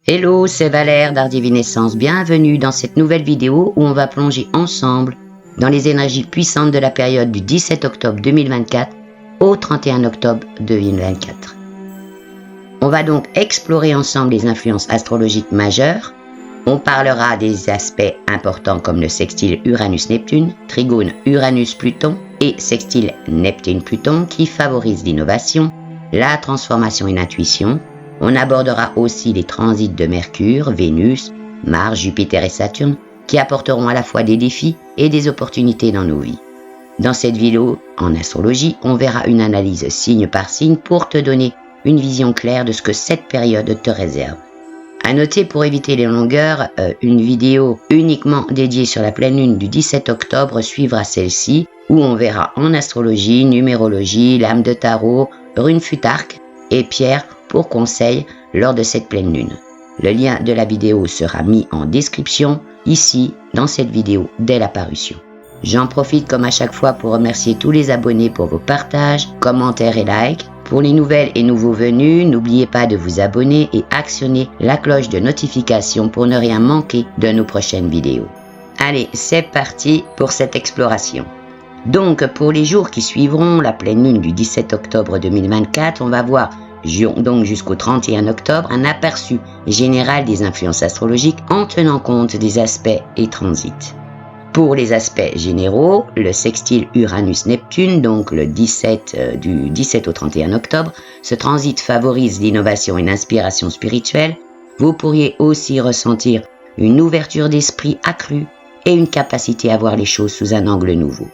Hello, c'est Valère d'Art Divinescence. Bienvenue dans cette nouvelle vidéo où on va plonger ensemble dans les énergies puissantes de la période du 17 octobre 2024 au 31 octobre 2024. On va donc explorer ensemble les influences astrologiques majeures. On parlera des aspects importants comme le sextile Uranus-Neptune, trigone Uranus-Pluton et sextile Neptune-Pluton qui favorisent l'innovation, la transformation et l'intuition. On abordera aussi les transits de Mercure, Vénus, Mars, Jupiter et Saturne qui apporteront à la fois des défis et des opportunités dans nos vies. Dans cette vidéo, en astrologie, on verra une analyse signe par signe pour te donner une vision claire de ce que cette période te réserve. À noter pour éviter les longueurs, une vidéo uniquement dédiée sur la pleine lune du 17 octobre suivra celle-ci où on verra en astrologie, numérologie, lame de tarot, rune futarque et pierre pour conseil lors de cette pleine lune. Le lien de la vidéo sera mis en description ici dans cette vidéo dès la parution. J'en profite comme à chaque fois pour remercier tous les abonnés pour vos partages, commentaires et likes. Pour les nouvelles et nouveaux venus, n'oubliez pas de vous abonner et actionner la cloche de notification pour ne rien manquer de nos prochaines vidéos. Allez, c'est parti pour cette exploration. Donc, pour les jours qui suivront la pleine lune du 17 octobre 2024, on va voir donc jusqu'au 31 octobre un aperçu général des influences astrologiques en tenant compte des aspects et transits. Pour les aspects généraux, le sextile Uranus-Neptune, donc du 17 au 31 octobre, ce transit favorise l'innovation et l'inspiration spirituelle. Vous pourriez aussi ressentir une ouverture d'esprit accrue et une capacité à voir les choses sous un angle nouveau.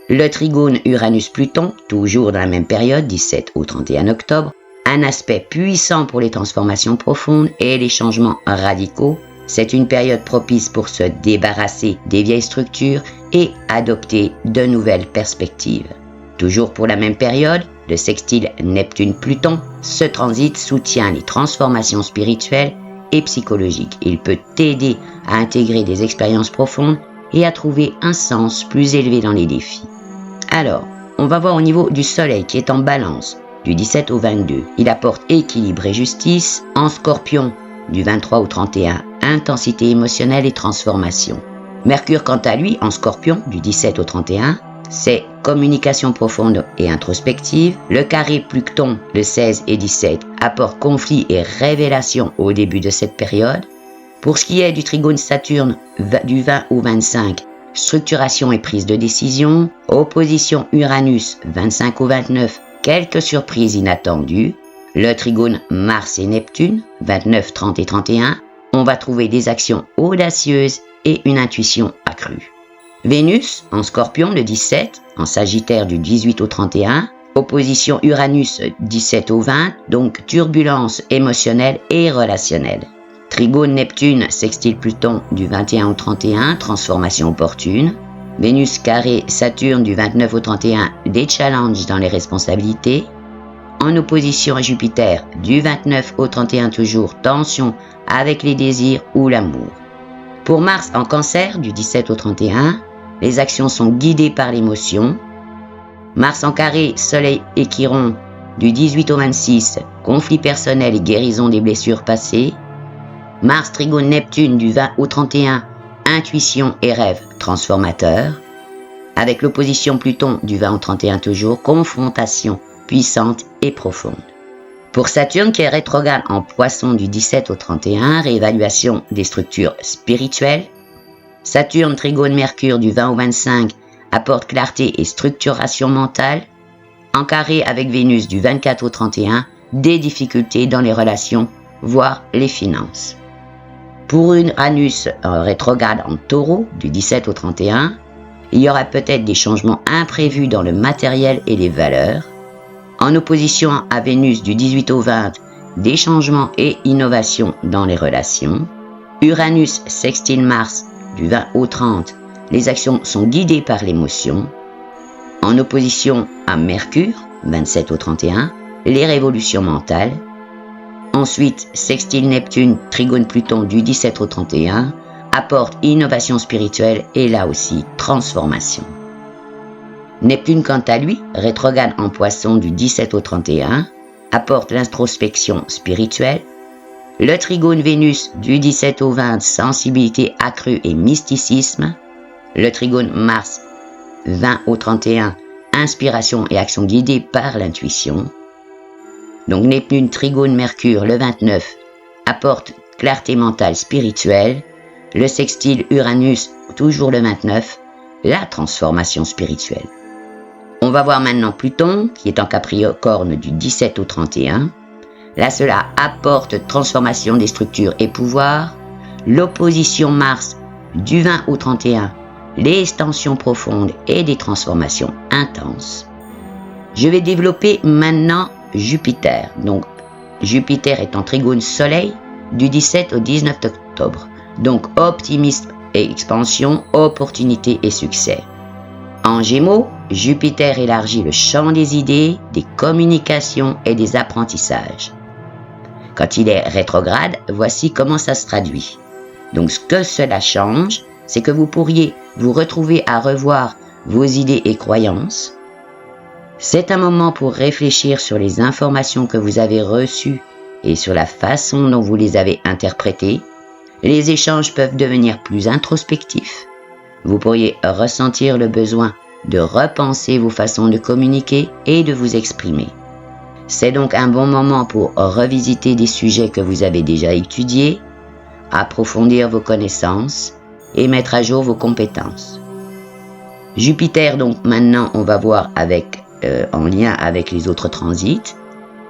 Le trigone Uranus-Pluton, toujours dans la même période, 17 au 31 octobre, un aspect puissant pour les transformations profondes et les changements radicaux. C'est une période propice pour se débarrasser des vieilles structures et adopter de nouvelles perspectives. Toujours pour la même période, le sextile Neptune-Pluton, ce transit soutient les transformations spirituelles et psychologiques. Il peut t'aider à intégrer des expériences profondes et à trouver un sens plus élevé dans les défis. Alors, on va voir au niveau du Soleil qui est en Balance, du 17 au 22. Il apporte équilibre et justice. En Scorpion, du 23 au 31, intensité émotionnelle et transformation. Mercure, quant à lui, en Scorpion, du 17 au 31, c'est communication profonde et introspective. Le carré Pluton, le 16 et 17, apporte conflit et révélation au début de cette période. Pour ce qui est du trigone Saturne, du 20 au 25, structuration et prise de décision. Opposition Uranus, 25 au 29, quelques surprises inattendues. Le trigone Mars et Neptune, 29, 30 et 31, on va trouver des actions audacieuses et une intuition accrue. Vénus, en Scorpion, le 17, en Sagittaire du 18 au 31, opposition Uranus, 17 au 20, donc turbulence émotionnelle et relationnelle. Trigone Neptune, sextile Pluton du 21 au 31, transformation opportune. Vénus carré Saturne du 29 au 31, des challenges dans les responsabilités. En opposition à Jupiter, du 29 au 31 toujours, tension avec les désirs ou l'amour. Pour Mars en Cancer, du 17 au 31, les actions sont guidées par l'émotion. Mars en carré, Soleil et Chiron, du 18 au 26, conflit personnel et guérison des blessures passées. Mars trigone Neptune, du 20 au 31, intuition et rêve transformateurs. Avec l'opposition Pluton, du 20 au 31 toujours, confrontation puissante et profonde. Pour Saturne qui est rétrograde en Poisson du 17 au 31, réévaluation des structures spirituelles. Saturne trigone Mercure du 20 au 25 apporte clarté et structuration mentale. En carré avec Vénus du 24 au 31, des difficultés dans les relations, voire les finances. Pour Uranus rétrograde en Taureau du 17 au 31, il y aura peut-être des changements imprévus dans le matériel et les valeurs. En opposition à Vénus du 18 au 20, des changements et innovations dans les relations. Uranus sextile Mars du 20 au 30, les actions sont guidées par l'émotion. En opposition à Mercure, 27 au 31, les révolutions mentales. Ensuite, sextile Neptune, trigone Pluton du 17 au 31, apporte innovation spirituelle et là aussi transformation. Neptune, quant à lui, rétrograde en Poisson du 17 au 31, apporte l'introspection spirituelle, Le trigone Vénus du 17 au 20, sensibilité accrue et mysticisme. Le trigone Mars 20 au 31, inspiration et action guidée par l'intuition. Donc Neptune trigone Mercure le 29 apporte clarté mentale spirituelle. Le sextile Uranus toujours le 29, la transformation spirituelle. On va voir maintenant Pluton qui est en Capricorne du 17 au 31. Là, cela apporte transformation des structures et pouvoirs. L'opposition Mars du 20 au 31, les tensions profondes et des transformations intenses. Je vais développer maintenant Jupiter. Donc, Jupiter est en trigone Soleil du 17 au 19 octobre. Donc, optimisme et expansion, opportunité et succès. En Gémeaux, Jupiter élargit le champ des idées, des communications et des apprentissages. Quand il est rétrograde, voici comment ça se traduit. Donc ce que cela change, c'est que vous pourriez vous retrouver à revoir vos idées et croyances. C'est un moment pour réfléchir sur les informations que vous avez reçues et sur la façon dont vous les avez interprétées. Les échanges peuvent devenir plus introspectifs. Vous pourriez ressentir le besoin de repenser vos façons de communiquer et de vous exprimer. C'est donc un bon moment pour revisiter des sujets que vous avez déjà étudiés, approfondir vos connaissances et mettre à jour vos compétences. Jupiter, donc maintenant, on va voir en lien avec les autres transits.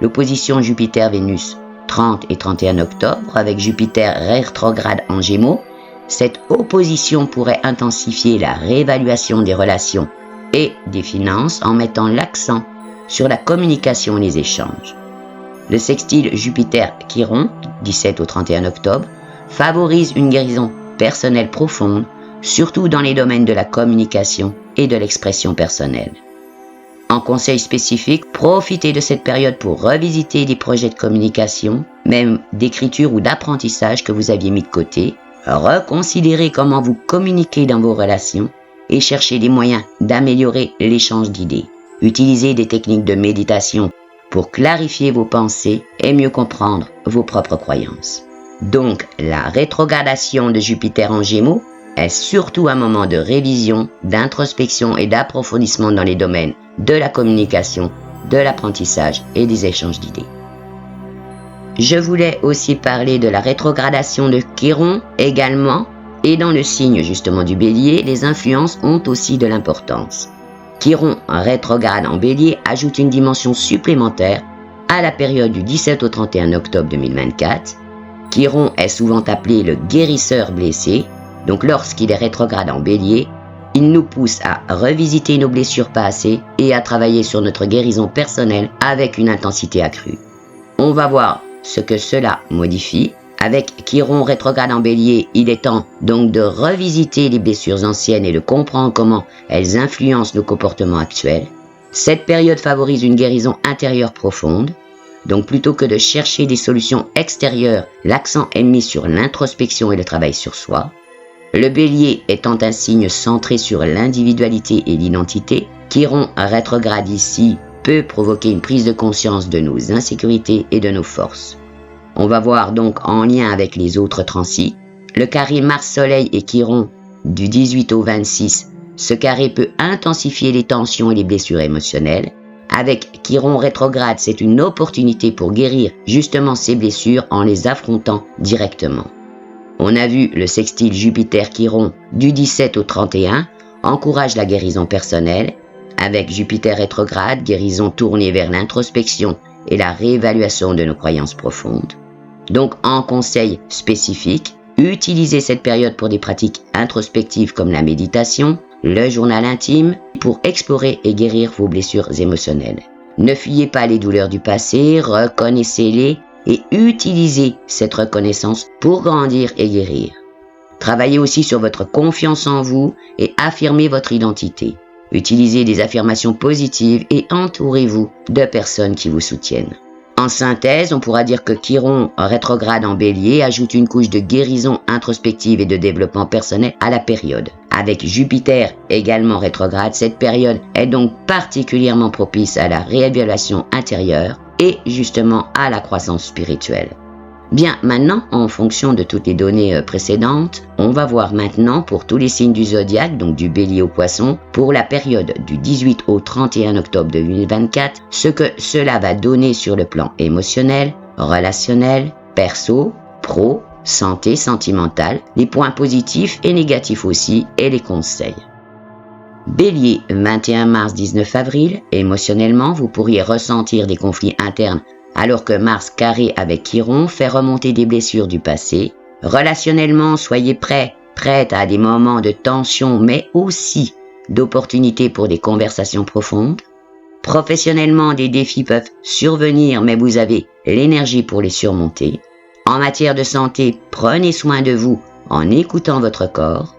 L'opposition Jupiter-Vénus 30 et 31 octobre avec Jupiter rétrograde en Gémeaux. Cette opposition pourrait intensifier la réévaluation des relations et des finances en mettant l'accent sur la communication et les échanges. Le sextile Jupiter-Chiron, 17 au 31 octobre, favorise une guérison personnelle profonde, surtout dans les domaines de la communication et de l'expression personnelle. En conseil spécifique, profitez de cette période pour revisiter des projets de communication, même d'écriture ou d'apprentissage que vous aviez mis de côté, reconsidérez comment vous communiquez dans vos relations et cherchez des moyens d'améliorer l'échange d'idées. Utilisez des techniques de méditation pour clarifier vos pensées et mieux comprendre vos propres croyances. Donc, la rétrogradation de Jupiter en Gémeaux est surtout un moment de révision, d'introspection et d'approfondissement dans les domaines de la communication, de l'apprentissage et des échanges d'idées. Je voulais aussi parler de la rétrogradation de Chiron également, et dans le signe justement du Bélier, les influences ont aussi de l'importance. Chiron rétrograde en Bélier ajoute une dimension supplémentaire à la période du 17 au 31 octobre 2024. Chiron est souvent appelé le guérisseur blessé, donc lorsqu'il est rétrograde en Bélier, il nous pousse à revisiter nos blessures passées et à travailler sur notre guérison personnelle avec une intensité accrue. On va voir ce que cela modifie. Avec Chiron rétrograde en Bélier, il est temps donc de revisiter les blessures anciennes et de comprendre comment elles influencent nos comportements actuels. Cette période favorise une guérison intérieure profonde. Donc plutôt que de chercher des solutions extérieures, l'accent est mis sur l'introspection et le travail sur soi. Le Bélier étant un signe centré sur l'individualité et l'identité, Chiron rétrograde ici peut provoquer une prise de conscience de nos insécurités et de nos forces. On va voir donc en lien avec les autres transits, le carré Mars-Soleil et Chiron du 18 au 26. Ce carré peut intensifier les tensions et les blessures émotionnelles. Avec Chiron rétrograde, c'est une opportunité pour guérir justement ces blessures en les affrontant directement. On a vu le sextile Jupiter-Chiron du 17 au 31 encourage la guérison personnelle. Avec Jupiter rétrograde, guérison tournée vers l'introspection et la réévaluation de nos croyances profondes. Donc, en conseil spécifique, utilisez cette période pour des pratiques introspectives comme la méditation, le journal intime, pour explorer et guérir vos blessures émotionnelles. Ne fuyez pas les douleurs du passé, reconnaissez-les et utilisez cette reconnaissance pour grandir et guérir. Travaillez aussi sur votre confiance en vous et affirmez votre identité. Utilisez des affirmations positives et entourez-vous de personnes qui vous soutiennent. En synthèse, on pourra dire que Chiron rétrograde en Bélier ajoute une couche de guérison introspective et de développement personnel à la période. Avec Jupiter également rétrograde, cette période est donc particulièrement propice à la réévaluation intérieure et justement à la croissance spirituelle. Bien, maintenant, en fonction de toutes les données précédentes, on va voir maintenant pour tous les signes du zodiaque, donc du Bélier au Poisson, pour la période du 18 au 31 octobre 2024, ce que cela va donner sur le plan émotionnel, relationnel, perso, pro, santé, sentimentale, les points positifs et négatifs aussi, et les conseils. Bélier, 21 mars, 19 avril, émotionnellement, vous pourriez ressentir des conflits internes alors que Mars carré avec Chiron fait remonter des blessures du passé. Relationnellement, soyez prête à des moments de tension, mais aussi d'opportunités pour des conversations profondes. Professionnellement, des défis peuvent survenir, mais vous avez l'énergie pour les surmonter. En matière de santé, prenez soin de vous en écoutant votre corps.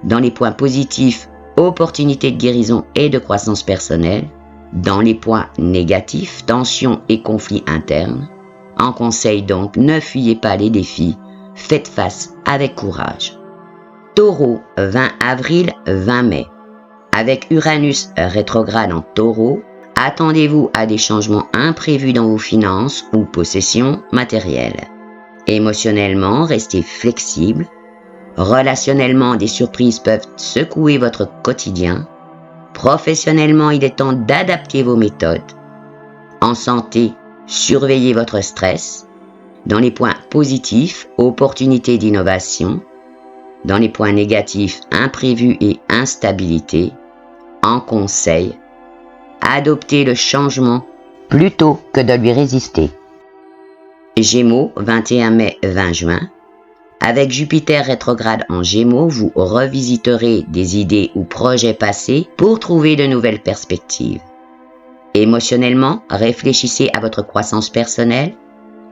Dans les points positifs, opportunités de guérison et de croissance personnelle. Dans les points négatifs, tensions et conflits internes. En conseil donc, ne fuyez pas les défis, faites face avec courage. Taureau, 20 avril, 20 mai. Avec Uranus rétrograde en Taureau, attendez-vous à des changements imprévus dans vos finances ou possessions matérielles. Émotionnellement, restez flexible. Relationnellement, des surprises peuvent secouer votre quotidien. Professionnellement, il est temps d'adapter vos méthodes. En santé, surveillez votre stress. Dans les points positifs, opportunités d'innovation. Dans les points négatifs, imprévus et instabilité. En conseil, adoptez le changement plutôt que de lui résister. Gémeaux, 21 mai, 20 juin. Avec Jupiter rétrograde en Gémeaux, vous revisiterez des idées ou projets passés pour trouver de nouvelles perspectives. Émotionnellement, réfléchissez à votre croissance personnelle.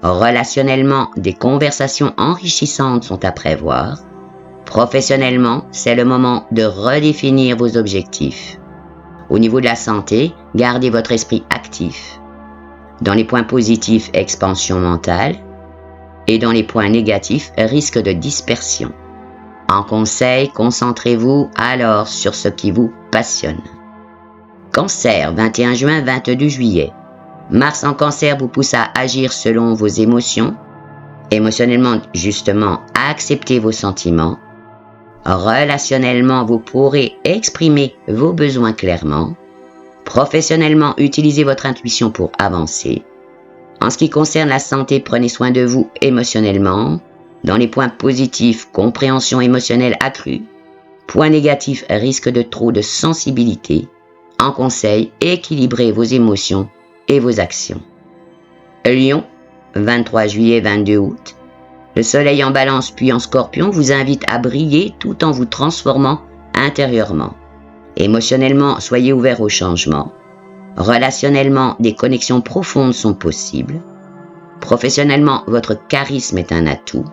Relationnellement, des conversations enrichissantes sont à prévoir. Professionnellement, c'est le moment de redéfinir vos objectifs. Au niveau de la santé, gardez votre esprit actif. Dans les points positifs, expansion mentale. Et dans les points négatifs, risque de dispersion. En conseil, concentrez-vous alors sur ce qui vous passionne. Cancer, 21 juin, 22 juillet. Mars en Cancer vous pousse à agir selon vos émotions. Émotionnellement, justement, acceptez vos sentiments. Relationnellement, vous pourrez exprimer vos besoins clairement. Professionnellement, utilisez votre intuition pour avancer. En ce qui concerne la santé, prenez soin de vous émotionnellement. Dans les points positifs, compréhension émotionnelle accrue. Points négatifs, risque de trop de sensibilité. En conseil, équilibrez vos émotions et vos actions. Lion, 23 juillet, 22 août. Le soleil en balance puis en scorpion vous invite à briller tout en vous transformant intérieurement. Émotionnellement, soyez ouvert au changement. Relationnellement, des connexions profondes sont possibles. Professionnellement, votre charisme est un atout.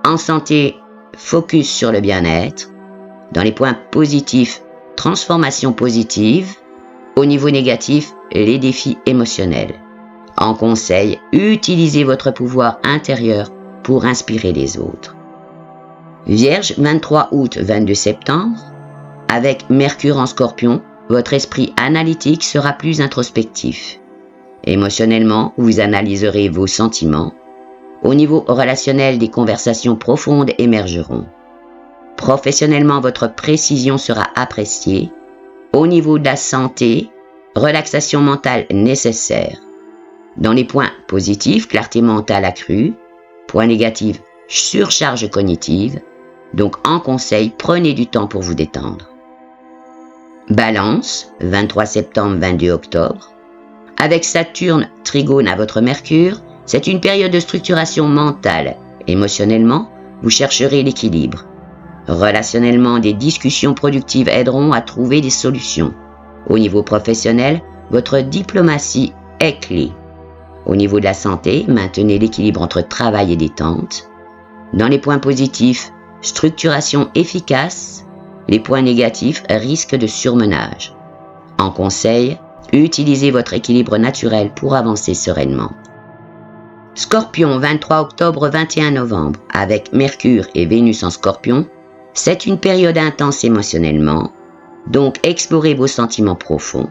En santé, focus sur le bien-être. Dans les points positifs, transformation positive. Au niveau négatif, les défis émotionnels. En conseil, utilisez votre pouvoir intérieur pour inspirer les autres. Vierge, 23 août, 22 septembre. Avec Mercure en Scorpion, votre esprit analytique sera plus introspectif. Émotionnellement, vous analyserez vos sentiments. Au niveau relationnel, des conversations profondes émergeront. Professionnellement, votre précision sera appréciée. Au niveau de la santé, relaxation mentale nécessaire. Dans les points positifs, clarté mentale accrue. Points négatifs, surcharge cognitive. Donc en conseil, prenez du temps pour vous détendre. Balance, 23 septembre, 22 octobre. Avec Saturne trigone à votre Mercure, c'est une période de structuration mentale. Émotionnellement, vous chercherez l'équilibre. Relationnellement, des discussions productives aideront à trouver des solutions. Au niveau professionnel, votre diplomatie est clé. Au niveau de la santé, maintenez l'équilibre entre travail et détente. Dans les points positifs, structuration efficace. Les points négatifs, risque de surmenage. En conseil, utilisez votre équilibre naturel pour avancer sereinement. Scorpion, 23 octobre, 21 novembre. Avec Mercure et Vénus en Scorpion, c'est une période intense émotionnellement, donc explorez vos sentiments profonds.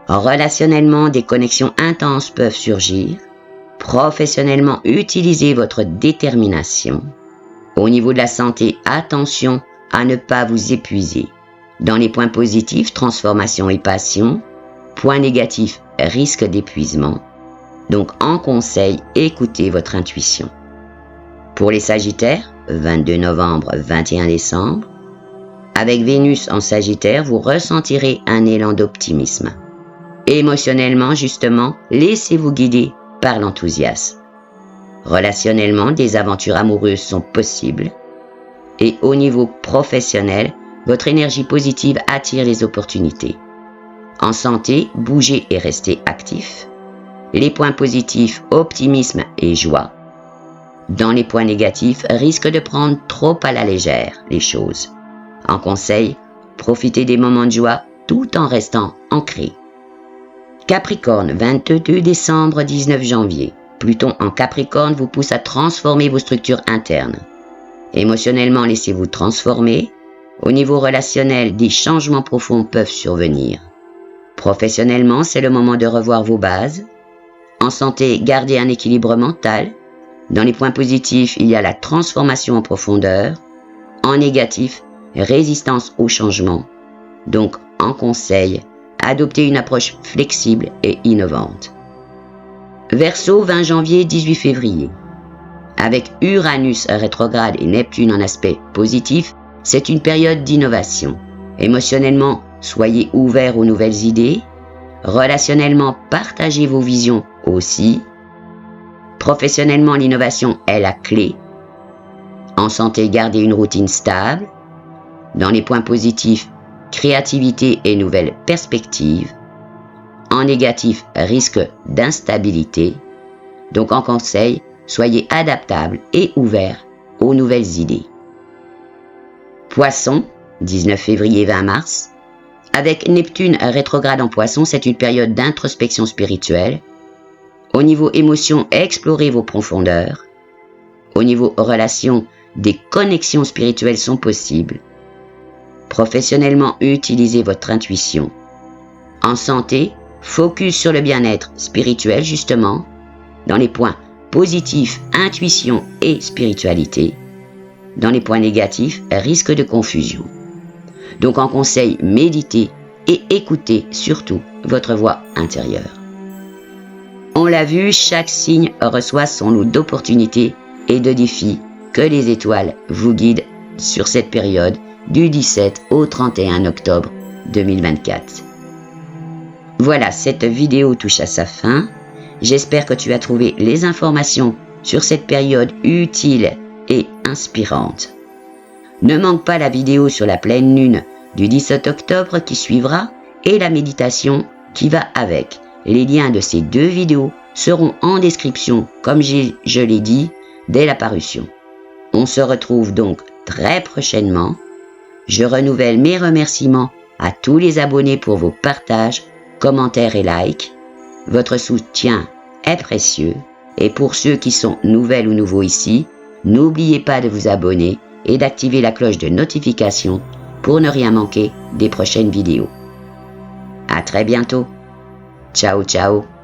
Relationnellement, des connexions intenses peuvent surgir. Professionnellement, utilisez votre détermination. Au niveau de la santé, attention à ne pas vous épuiser. Dans les points positifs, transformation et passion. Points négatifs, risque d'épuisement. Donc en conseil, écoutez votre intuition. Pour les Sagittaires, 22 novembre, 21 décembre, avec Vénus en Sagittaire, vous ressentirez un élan d'optimisme. Émotionnellement, justement, laissez-vous guider par l'enthousiasme. Relationnellement, des aventures amoureuses sont possibles. Et au niveau professionnel, votre énergie positive attire les opportunités. En santé, bougez et restez actif. Les points positifs, optimisme et joie. Dans les points négatifs, risque de prendre trop à la légère les choses. En conseil, profitez des moments de joie tout en restant ancré. Capricorne, 22 décembre, 19 janvier. Pluton en Capricorne vous pousse à transformer vos structures internes. Émotionnellement, laissez-vous transformer. Au niveau relationnel, des changements profonds peuvent survenir. Professionnellement, c'est le moment de revoir vos bases. En santé, gardez un équilibre mental. Dans les points positifs, il y a la transformation en profondeur. En négatif, résistance au changement. Donc, en conseil, adoptez une approche flexible et innovante. Verseau, 20 janvier, 18 février. Avec Uranus rétrograde et Neptune en aspect positif, c'est une période d'innovation. Émotionnellement, soyez ouverts aux nouvelles idées. Relationnellement, partagez vos visions aussi. Professionnellement, l'innovation est la clé. En santé, gardez une routine stable. Dans les points positifs, créativité et nouvelles perspectives. En négatif, risque d'instabilité. Donc en conseil, soyez adaptables et ouverts aux nouvelles idées. Poisson, 19 février 20 mars. Avec Neptune rétrograde en Poisson, c'est une période d'introspection spirituelle. Au niveau émotion, explorez vos profondeurs. Au niveau relation, des connexions spirituelles sont possibles. Professionnellement, utilisez votre intuition. En santé, focus sur le bien-être spirituel justement. Dans les points positifs, intuition et spiritualité. Dans les points négatifs, risque de confusion. Donc en conseil, méditez et écoutez surtout votre voix intérieure. On l'a vu, chaque signe reçoit son lot d'opportunités et de défis que les étoiles vous guident sur cette période du 17 au 31 octobre 2024. Voilà, cette vidéo touche à sa fin. J'espère que tu as trouvé les informations sur cette période utile et inspirante. Ne manque pas la vidéo sur la pleine lune du 17 octobre qui suivra et la méditation qui va avec. Les liens de ces deux vidéos seront en description, comme je l'ai dit, dès la parution. On se retrouve donc très prochainement. Je renouvelle mes remerciements à tous les abonnés pour vos partages, commentaires et likes. Votre soutien est précieux. Et pour ceux qui sont nouvelles ou nouveaux ici, n'oubliez pas de vous abonner et d'activer la cloche de notification pour ne rien manquer des prochaines vidéos. À très bientôt. Ciao, ciao.